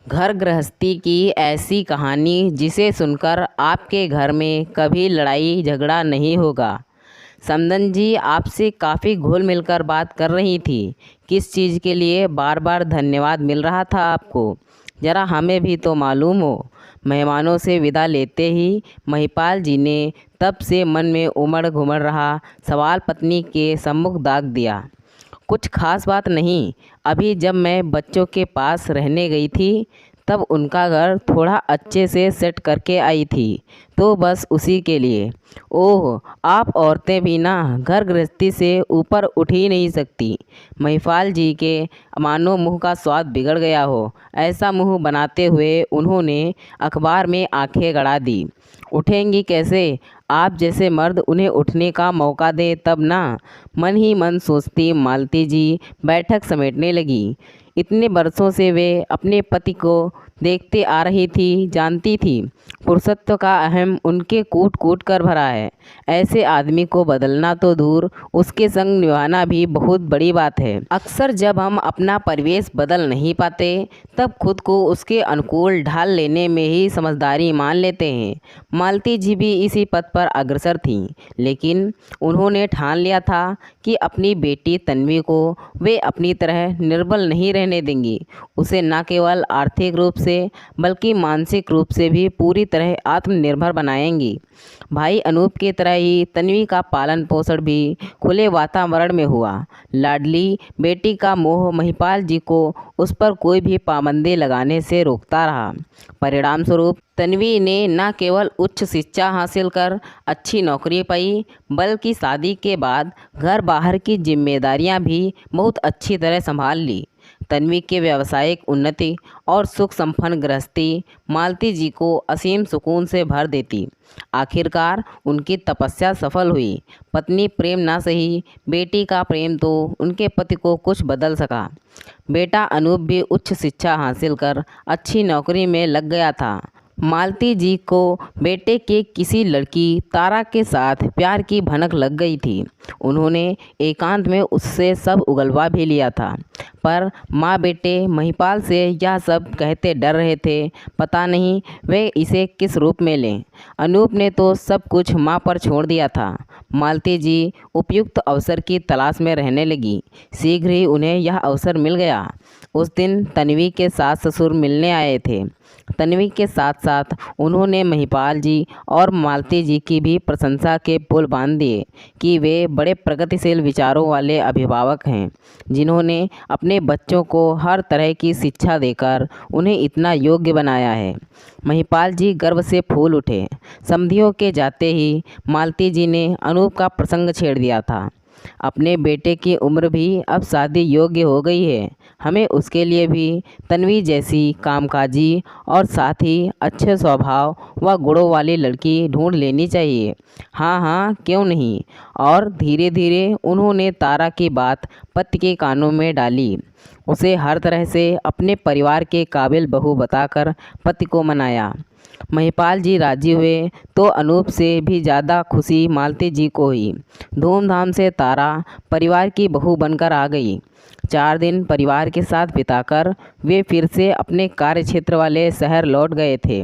घर गृहस्थी की ऐसी कहानी जिसे सुनकर आपके घर में कभी लड़ाई झगड़ा नहीं होगा। समदन जी आपसे काफ़ी घुल मिलकर बात कर रही थी। किस चीज़ के लिए बार बार धन्यवाद मिल रहा था आपको, ज़रा हमें भी तो मालूम हो। मेहमानों से विदा लेते ही महिपाल जी ने तब से मन में उमड़ घुमड़ रहा सवाल पत्नी के सम्मुख दाग दिया। कुछ खास बात नहीं, अभी जब मैं बच्चों के पास रहने गई थी तब उनका घर थोड़ा अच्छे से सेट करके आई थी, तो बस उसी के लिए। ओह, आप औरतें भी ना घर गृहस्थी से ऊपर उठ ही नहीं सकती। महिपाल जी के मानो मुंह का स्वाद बिगड़ गया हो, ऐसा मुंह बनाते हुए उन्होंने अखबार में आंखें गड़ा दी। उठेंगी कैसे? आप जैसे मर्द उन्हें उठने का मौका दें तब ना। मन ही मन सोचती मालती जी बैठक समेटने लगी। इतने बरसों से वे अपने पति को देखते आ रही थी, जानती थी पुरुषत्व का अहम उनके कूट कूट कर भरा है। ऐसे आदमी को बदलना तो दूर, उसके संग निभाना भी बहुत बड़ी बात है। अक्सर जब हम अपना परिवेश बदल नहीं पाते तब खुद को उसके अनुकूल ढाल लेने में ही समझदारी मान लेते हैं। मालती जी भी इसी पथ पर अग्रसर थीं, लेकिन उन्होंने ठान लिया था कि अपनी बेटी तन्वी को वे अपनी तरह निर्बल नहीं रहने देंगी। उसे न केवल आर्थिक रूप से बल्कि मानसिक रूप से भी पूरी तरह आत्मनिर्भर बनाएंगी। भाई अनूप की तरह ही तन्वी का पालन पोषण भी खुले वातावरण में हुआ। लाडली बेटी का मोह महिपाल जी को उस पर कोई भी पाबंदी लगाने से रोकता रहा। परिणाम स्वरूप तन्वी ने न केवल उच्च शिक्षा हासिल कर अच्छी नौकरी पाई, बल्कि शादी के बाद घर बाहर की जिम्मेदारियां भी बहुत अच्छी तरह संभाल ली। तन्वी के व्यावसायिक उन्नति और सुख संपन्न गृहस्थी मालती जी को असीम सुकून से भर देती। आखिरकार उनकी तपस्या सफल हुई। पत्नी प्रेम ना सही, बेटी का प्रेम तो उनके पति को कुछ बदल सका। बेटा अनूप भी उच्च शिक्षा हासिल कर अच्छी नौकरी में लग गया था। मालती जी को बेटे के किसी लड़की तारा के साथ प्यार की भनक लग गई थी। उन्होंने एकांत में उससे सब उगलवा भी लिया था, पर माँ बेटे महिपाल से यह सब कहते डर रहे थे। पता नहीं वे इसे किस रूप में लें। अनूप ने तो सब कुछ माँ पर छोड़ दिया था। मालती जी उपयुक्त अवसर की तलाश में रहने लगी। शीघ्र ही उन्हें यह अवसर मिल गया। उस दिन तन्वी के सास ससुर मिलने आए थे। तन्वी के साथ साथ उन्होंने महिपाल जी और मालती जी की भी प्रशंसा के पुल बांध दिए कि वे बड़े प्रगतिशील विचारों वाले अभिभावक हैं, जिन्होंने अपने बच्चों को हर तरह की शिक्षा देकर उन्हें इतना योग्य बनाया है। महिपाल जी गर्व से फूल उठे। समधियों के जाते ही मालती जी ने अनूप का प्रसंग छेड़ दिया था। अपने बेटे की उम्र भी अब शादी योग्य हो गई है, हमें उसके लिए भी तन्वी जैसी कामकाजी और साथ ही अच्छे स्वभाव व गुणों वाली लड़की ढूंढ लेनी चाहिए। हाँ हाँ, क्यों नहीं। और धीरे धीरे उन्होंने तारा की बात पति के कानों में डाली। उसे हर तरह से अपने परिवार के काबिल बहू बताकर पति को मनाया। महिपाल जी राजी हुए तो अनूप से भी ज़्यादा खुशी मालती जी को हुई। धूमधाम से तारा परिवार की बहू बनकर आ गई। 4 दिन परिवार के साथ बिताकर वे फिर से अपने कार्यक्षेत्र वाले शहर लौट गए थे।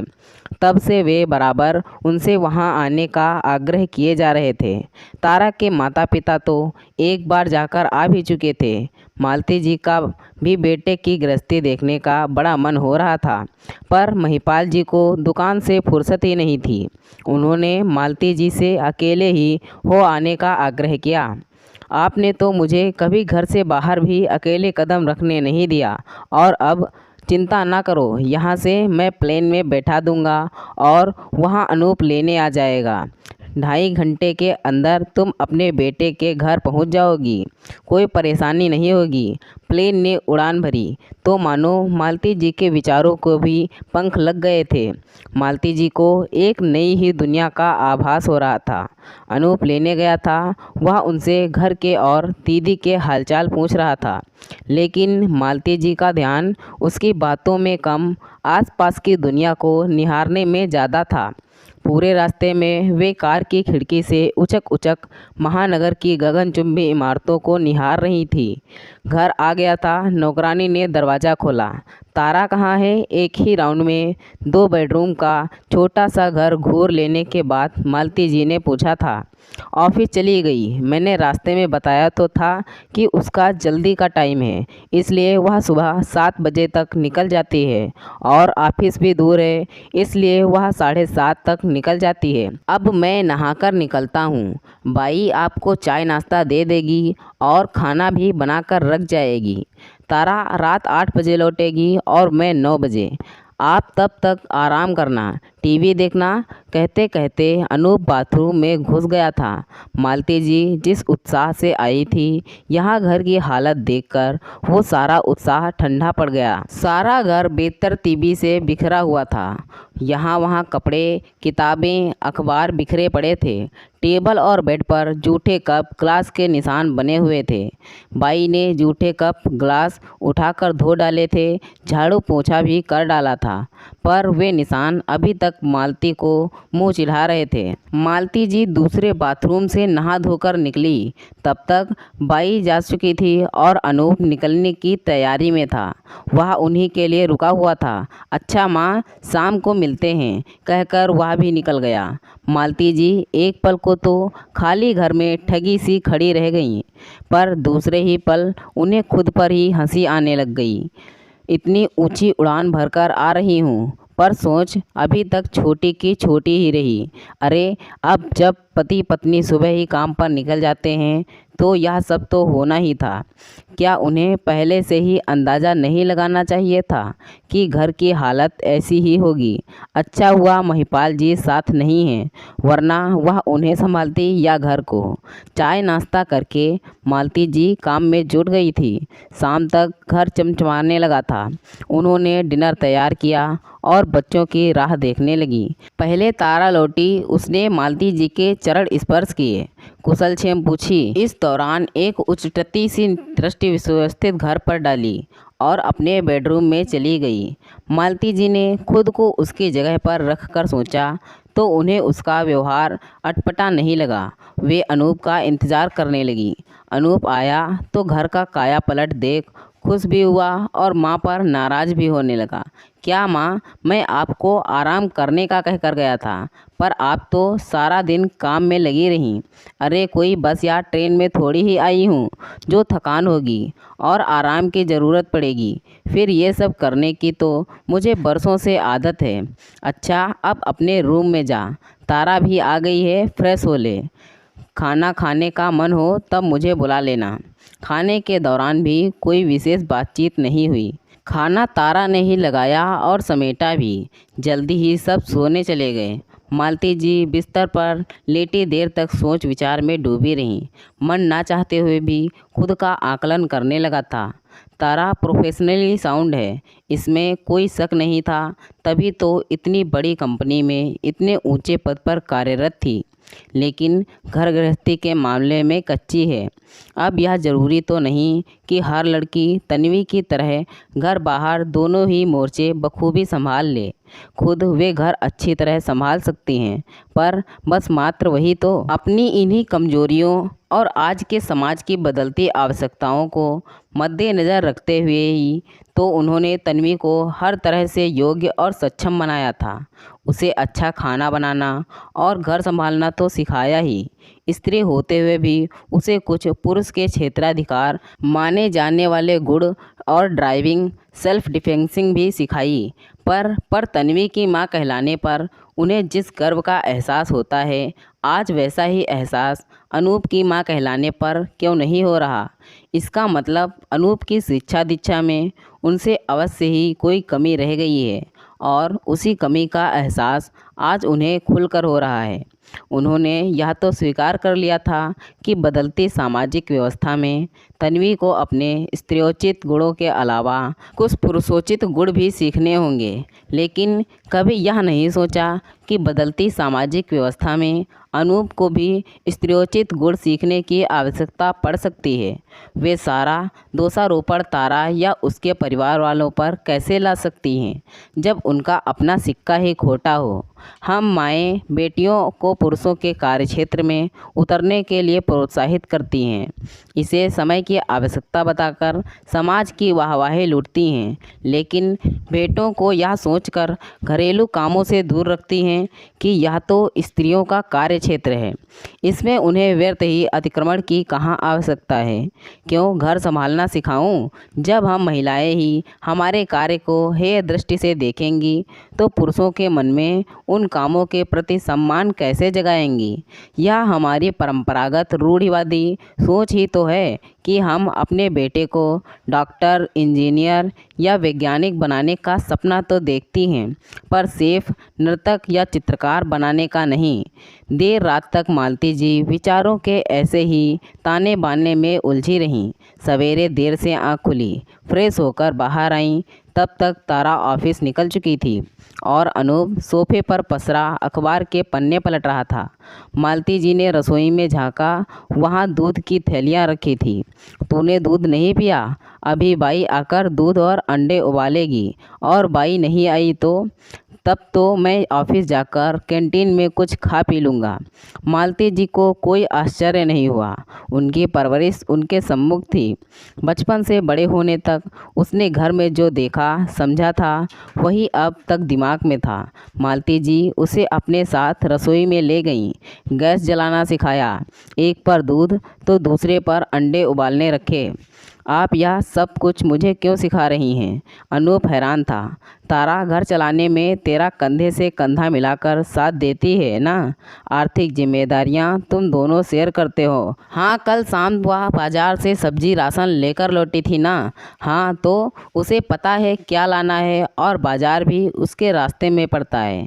तब से वे बराबर उनसे वहां आने का आग्रह किए जा रहे थे। तारा के माता पिता तो एक बार जाकर आ भी चुके थे। मालती जी का भी बेटे की गृहस्थी देखने का बड़ा मन हो रहा था, पर महिपाल जी को दुकान से फुर्सत ही नहीं थी। उन्होंने मालती जी से अकेले ही हो आने का आग्रह किया। आपने तो मुझे कभी घर से बाहर भी अकेले कदम रखने नहीं दिया, और अब चिंता ना करो, यहाँ से मैं प्लेन में बैठा दूंगा और वहाँ अनूप लेने आ जाएगा। 2.5 घंटे के अंदर तुम अपने बेटे के घर पहुँच जाओगी, कोई परेशानी नहीं होगी। प्लेन ने उड़ान भरी तो मानो मालती जी के विचारों को भी पंख लग गए थे। मालती जी को एक नई ही दुनिया का आभास हो रहा था। अनूप लेने गया था, वह उनसे घर के और दीदी के हालचाल पूछ रहा था, लेकिन मालती जी का ध्यान उसकी बातों में कम आसपास की दुनिया को निहारने में ज़्यादा था। पूरे रास्ते में वे कार की खिड़की से उचक उचक महानगर की गगनचुंबी इमारतों को निहार रही थी। घर आ गया था। नौकरानी ने दरवाज़ा खोला। तारा कहाँ है? एक ही राउंड में 2 बेडरूम का छोटा सा घर घूर लेने के बाद मालती जी ने पूछा था। ऑफिस चली गई। मैंने रास्ते में बताया तो था कि उसका जल्दी का टाइम है, इसलिए वह सुबह 7 बजे तक निकल जाती है और ऑफिस भी दूर है, इसलिए वह 7:30 तक निकल जाती है। अब मैं नहाकर निकलता हूँ। बाई आपको चाय नाश्ता दे देगी और खाना भी बनाकर रख जाएगी। तारा रात 8 बजे लौटेगी और मैं 9 बजे। आप तब तक आराम करना, टीवी देखना। कहते कहते अनूप बाथरूम में घुस गया था। मालती जी जिस उत्साह से आई थी, यहाँ घर की हालत देखकर वो सारा उत्साह ठंडा पड़ गया। सारा घर बेतरतीबी से बिखरा हुआ था। यहाँ वहाँ कपड़े, किताबें, अखबार बिखरे पड़े थे। टेबल और बेड पर जूठे कप, ग्लास के निशान बने हुए थे। बाई ने जूठे कप, ग्लास उठाकर धो डाले थे, झाड़ू पोछा भी कर डाला था, पर वे निशान अभी तक मालती को मुंह चिढ़ा रहे थे। मालती जी दूसरे बाथरूम से नहा धोकर निकली। तब तक बाई जा चुकी थी और अनूप निकलने की तैयारी में था। वह उन्हीं के लिए रुका हुआ था। अच्छा माँ, शाम को मिलते हैं, कहकर वह भी निकल गया। मालती जी एक पल को तो खाली घर में ठगी सी खड़ी रह गईं, पर दूसरे ही पल उन्हें खुद पर ही हंसी आने लग गई। इतनी ऊंची उड़ान भरकर आ रही हूँ, पर सोच अभी तक छोटी की छोटी ही रही। अरे अब जब पति पत्नी सुबह ही काम पर निकल जाते हैं तो यह सब तो होना ही था। क्या उन्हें पहले से ही अंदाज़ा नहीं लगाना चाहिए था कि घर की हालत ऐसी ही होगी? अच्छा हुआ महिपाल जी साथ नहीं हैं, वरना वह उन्हें संभालती या घर को। चाय नाश्ता करके मालती जी काम में जुट गई थी। शाम तक घर चमचमाने लगा था। उन्होंने डिनर तैयार किया और बच्चों की राह देखने लगी। पहले तारा लौटी। उसने मालती जी के चरण स्पर्श किए, कुशल क्षेम पूछी। इस दौरान एक उच्चटती सी दृष्टि सुव्यवस्थित घर पर डाली और अपने बेडरूम में चली गई। मालती जी ने खुद को उसकी जगह पर रखकर सोचा तो उन्हें उसका व्यवहार अटपटा नहीं लगा। वे अनूप का इंतज़ार करने लगी। अनूप आया तो घर का काया पलट देख खुश भी हुआ और माँ पर नाराज़ भी होने लगा। क्या माँ, मैं आपको आराम करने का कह कर गया था, पर आप तो सारा दिन काम में लगी रहीं। अरे कोई बस या ट्रेन में थोड़ी ही आई हूँ जो थकान होगी और आराम की ज़रूरत पड़ेगी। फिर ये सब करने की तो मुझे बरसों से आदत है। अच्छा अब अपने रूम में जा, तारा भी आ गई है, फ्रेश हो ले। खाना खाने का मन हो तब मुझे बुला लेना। खाने के दौरान भी कोई विशेष बातचीत नहीं हुई। खाना तारा ने ही लगाया और समेटा भी। जल्दी ही सब सोने चले गए। मालती जी बिस्तर पर लेटी देर तक सोच विचार में डूबी रहीं। मन ना चाहते हुए भी खुद का आकलन करने लगा था। तारा प्रोफेशनली साउंड है, इसमें कोई शक नहीं था, तभी तो इतनी बड़ी कंपनी में इतने ऊंचे पद पर कार्यरत थी, लेकिन घर गृहस्थी के मामले में कच्ची है। अब यह ज़रूरी तो नहीं कि हर लड़की तन्वी की तरह घर बाहर दोनों ही मोर्चे बखूबी संभाल ले। खुद वे घर अच्छी तरह संभाल सकती हैं, पर बस मात्र वही तो। अपनी इन्हीं कमजोरियों और आज के समाज की बदलती आवश्यकताओं को मद्देनज़र रखते हुए ही तो उन्होंने तन्वी को हर तरह से योग्य और सक्षम बनाया था। उसे अच्छा खाना बनाना और घर संभालना तो सिखाया ही, स्त्री होते हुए भी उसे कुछ पुरुष के क्षेत्राधिकार माने जाने वाले गुण और ड्राइविंग, सेल्फ डिफेंसिंग भी सिखाई। पर तन्वी की माँ कहलाने पर उन्हें जिस गर्व का एहसास होता है, आज वैसा ही एहसास अनूप की माँ कहलाने पर क्यों नहीं हो रहा? इसका मतलब अनूप की शिक्षा दीक्षा में उनसे अवश्य ही कोई कमी रह गई है और उसी कमी का एहसास आज उन्हें खुलकर हो रहा है। उन्होंने यह तो स्वीकार कर लिया था कि बदलती सामाजिक व्यवस्था में तन्वी को अपने स्त्रियोचित गुणों के अलावा कुछ पुरुषोचित गुण भी सीखने होंगे, लेकिन कभी यह नहीं सोचा कि बदलती सामाजिक व्यवस्था में अनूप को भी स्त्रियोचित गुण सीखने की आवश्यकता पड़ सकती है। वे सारा दोषारोपण तारा या उसके परिवार वालों पर कैसे ला सकती हैं, जब उनका अपना सिक्का ही खोटा हो। हम माएँ बेटियों को पुरुषों के कार्यक्षेत्र में उतरने के लिए प्रोत्साहित करती हैं, इसे समय की आवश्यकता बताकर समाज की वाहवाही लूटती हैं, लेकिन बेटों को यह सोचकर घरेलू कामों से दूर रखती हैं कि यह तो स्त्रियों का कार्यक्षेत्र है, इसमें उन्हें व्यर्थ ही अतिक्रमण की कहाँ आवश्यकता है। क्यों घर संभालना सिखाऊं? जब हम महिलाएं ही हमारे कार्य को हेय दृष्टि से देखेंगी तो पुरुषों के मन में उन कामों के प्रति सम्मान कैसे जगाएंगी? यह हमारी परंपरागत रूढ़िवादी सोच ही तो है कि हम अपने बेटे को डॉक्टर, इंजीनियर या वैज्ञानिक बनाने का सपना तो देखती हैं, पर सिर्फ नर्तक या चित्रकार बनाने का नहीं। देर रात तक मालती जी विचारों के ऐसे ही ताने बाने में उलझी रहीं। सवेरे देर से आँख खुली, फ्रेश होकर बाहर आईं, तब तक तारा ऑफिस निकल चुकी थी और अनूप सोफे पर पसरा अखबार के पन्ने पलट रहा था। मालती जी ने रसोई में झांका, वहाँ दूध की थैलियाँ रखी थी। तूने दूध नहीं पिया? अभी बाई आकर दूध और अंडे उबालेगी, और बाई नहीं आई तो तब तो मैं ऑफिस जाकर कैंटीन में कुछ खा पी लूँगा। मालती जी को कोई आश्चर्य नहीं हुआ, उनकी परवरिश उनके सम्मुख थी। बचपन से बड़े होने तक उसने घर में जो देखा समझा था वही अब तक दिमाग में था। मालती जी उसे अपने साथ रसोई में ले गईं, गैस जलाना सिखाया, एक पर दूध तो दूसरे पर अंडे उबालने रखे। आप यह सब कुछ मुझे क्यों सिखा रही हैं? अनूप हैरान था। तारा, घर चलाने में तेरा कंधे से कंधा मिलाकर साथ देती है ना? आर्थिक जिम्मेदारियां तुम दोनों शेयर करते हो। हाँ, कल शाम वह बाजार से सब्जी राशन लेकर लौटी थी ना? हाँ, तो उसे पता है क्या लाना है और बाजार भी उसके रास्ते में पड़ता है।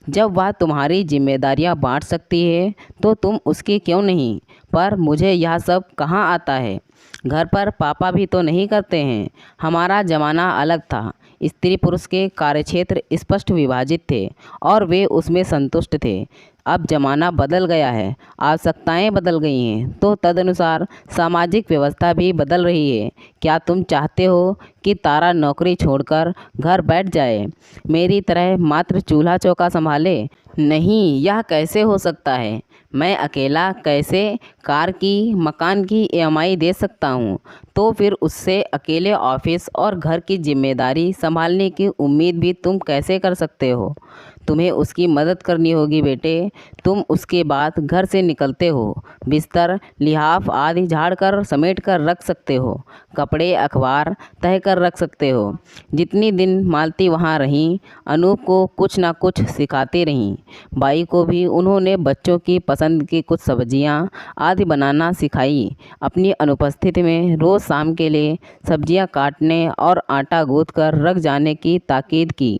जब वह तुम्हारी जिम्मेदारियां बांट सकती है तो तुम उसकी क्यों नहीं? पर मुझे यह सब कहाँ आता है? घर पर पापा भी तो नहीं करते हैं। हमारा ज़माना अलग था, स्त्री पुरुष के कार्यक्षेत्र स्पष्ट विभाजित थे और वे उसमें संतुष्ट थे। अब ज़माना बदल गया है, आवश्यकताएं बदल गई हैं, तो तदनुसार सामाजिक व्यवस्था भी बदल रही है। क्या तुम चाहते हो कि तारा नौकरी छोड़कर घर बैठ जाए, मेरी तरह मात्र चूल्हा चौका संभाले? नहीं, यह कैसे हो सकता है? मैं अकेला कैसे कार की, मकान की ईएमआई दे सकता हूँ? तो फिर उससे अकेले ऑफिस और घर की जिम्मेदारी संभालने की उम्मीद भी तुम कैसे कर सकते हो? तुम्हें उसकी मदद करनी होगी बेटे। तुम उसके बाद घर से निकलते हो, बिस्तर, लिहाफ आदि झाड़ कर समेट कर रख सकते हो, कपड़े, अखबार तह कर रख सकते हो। जितनी दिन मालती वहाँ रहीं, अनूप को कुछ ना कुछ सिखाती रहीं। बाई को भी उन्होंने बच्चों की पसंद की कुछ सब्जियाँ आदि बनाना सिखाई। अपनी अनुपस्थिति में रोज़ शाम के लिए सब्जियाँ काटने और आटा गूँथ कर रख जाने की ताकीद की।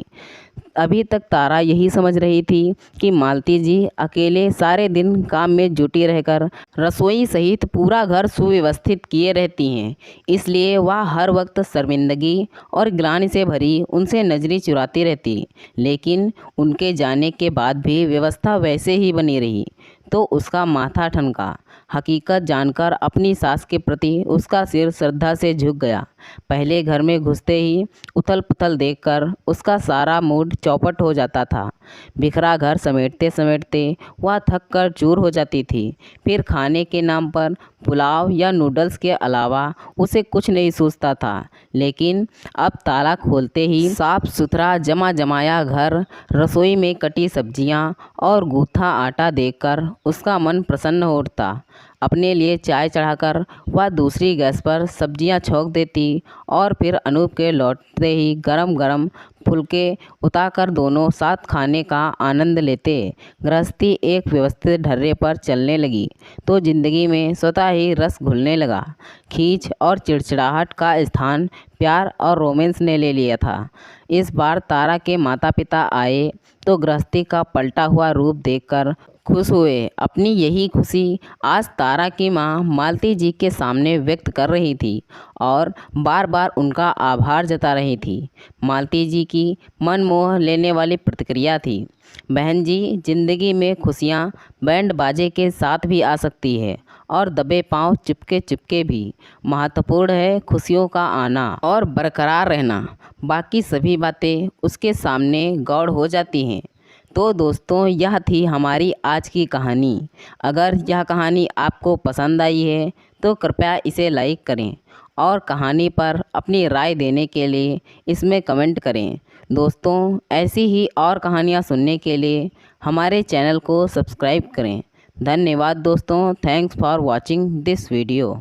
अभी तक तारा यही समझ रही थी कि मालती जी अकेले सारे दिन काम में जुटी रहकर रसोई सहित पूरा घर सुव्यवस्थित किए रहती हैं, इसलिए वह हर वक्त शर्मिंदगी और ग्लानि से भरी उनसे नजरें चुराती रहती। लेकिन उनके जाने के बाद भी व्यवस्था वैसे ही बनी रही तो उसका माथा ठनका। हकीकत जानकर अपनी सास के प्रति उसका सिर श्रद्धा से झुक गया। पहले घर में घुसते ही उथल पुथल देखकर उसका सारा मूड चौपट हो जाता था। बिखरा घर समेटते समेटते वह थक कर चूर हो जाती थी। फिर खाने के नाम पर पुलाव या नूडल्स के अलावा उसे कुछ नहीं सूझता था। लेकिन अब ताला खोलते ही साफ सुथरा जमा जमाया घर, रसोई में कटी सब्जियां और गूथा आटा देखकर उसका मन प्रसन्न हो उठता। अपने लिए चाय चढ़ाकर वह दूसरी गैस पर सब्जियां छौंक देती और फिर अनूप के लौटते ही गरम गरम फुलके उतारकर दोनों साथ खाने का आनंद लेते। गृहस्थी एक व्यवस्थित ढर्रे पर चलने लगी तो जिंदगी में स्वतः ही रस घुलने लगा। खींच और चिड़चिड़ाहट का स्थान प्यार और रोमांस ने ले लिया था। इस बार तारा के माता पिता आए तो गृहस्थी का पलटा हुआ रूप देखकर खुश हुए। अपनी यही खुशी आज तारा की माँ मालती जी के सामने व्यक्त कर रही थी और बार बार उनका आभार जता रही थी। मालती जी की मन मोह लेने वाली प्रतिक्रिया थी। बहन जी, ज़िंदगी में खुशियाँ बैंड बाजे के साथ भी आ सकती है और दबे पाँव चिपके चिपके भी। महत्वपूर्ण है खुशियों का आना और बरकरार रहना, बाकी सभी बातें उसके सामने गौड़ हो जाती हैं। तो दोस्तों, यह थी हमारी आज की कहानी। अगर यह कहानी आपको पसंद आई है तो कृपया इसे लाइक करें और कहानी पर अपनी राय देने के लिए इसमें कमेंट करें। दोस्तों, ऐसी ही और कहानियाँ सुनने के लिए हमारे चैनल को सब्सक्राइब करें। धन्यवाद दोस्तों। Thanks for watching this video.